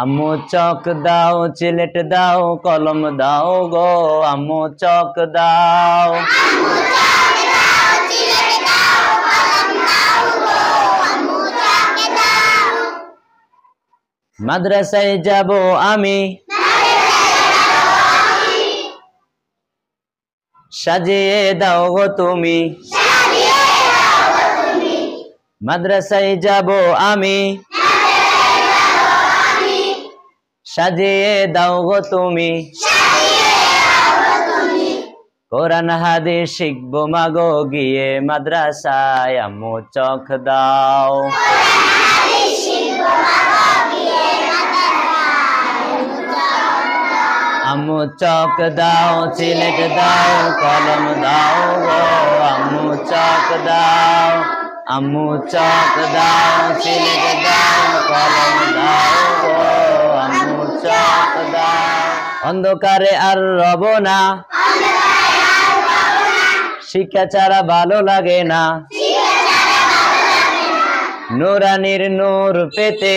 আম্মু চক দাও, সিলেট দাও, কলম দাও গো, আম্মু চক দাও। মাদ্রাসায় যাব আমি, সাজিয়ে দাও গো তুমি। মাদ্রাসায় যাব আমি, সাজিয়ে দাও গো তুমি। কোরআন হাদিস শিখবো মাগো গিয়ে মাদ্রাসায়, আম্মু চক দাও। আম্মু চক দাও, সিলেট দাও, কলম দাও গো, আম্মু চক দাও। আম্মু চক দাও, সিলেট দাও, কলম দাও গো, আম্মু চক দাও। অন্ধকারে আর রব না, শিক্ষা ছাড়া ভালো লাগে না। নুরানির নূর পেতে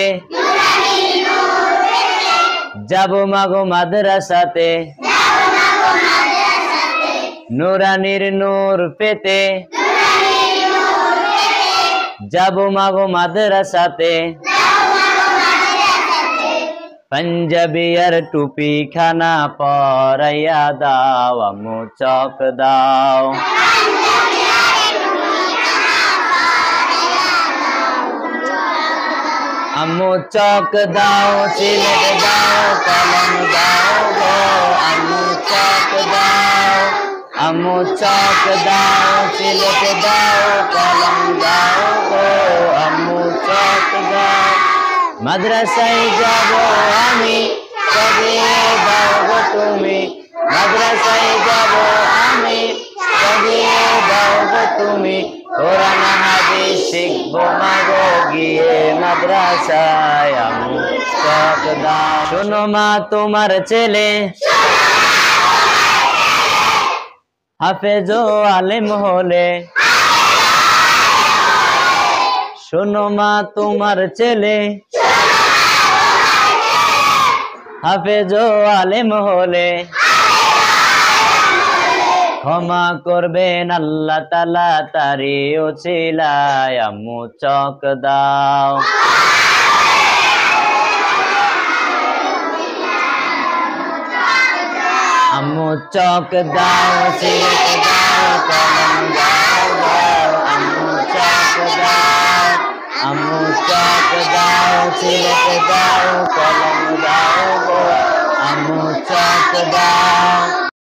যাবো মাগো মাদ্রাসাতে। নুরানির নূর পেতে যাবো মাগো মাদ্রাসাতে। পাঞ্জাবি আর টুপি খানা পরাইয়া দাও, আম্মু চক দাও। আম্মু চক দাও, সিলেট দাও, কলম দাও গো, আম্মু চক দাও। আম্মু চক দাও, সিলেট দাও, কলম দাও গো, আম্মু চক দাও। মাদ্রাসায় যাব আমি, সাজিয়ে দাও গো তুমি। মাদ্রাসায় যাব আমি, সাজিয়ে দাও গো তুমি। কোরআন হাদিস শিখবো মাগো গিয়ে মাদ্রাসায়, আম্মু চক দাও। শোনো মা তোমার ছেলে হাফেজ ও আলেম হলে। শোনো মা তোমার ছেলে হাফেজ ও আলেম হলে। ক্ষমা করবেন আল্লাহ তাআলা তারি উছিলায়, আম্মু চক দাও। আম্মু চক দাও, সিলেট দাও, কলম দাও গো, আম্মু চক দাও। আম্মু চক দাও, সিলেট দাও, কলম দাও গো, আম্মু চক দাও।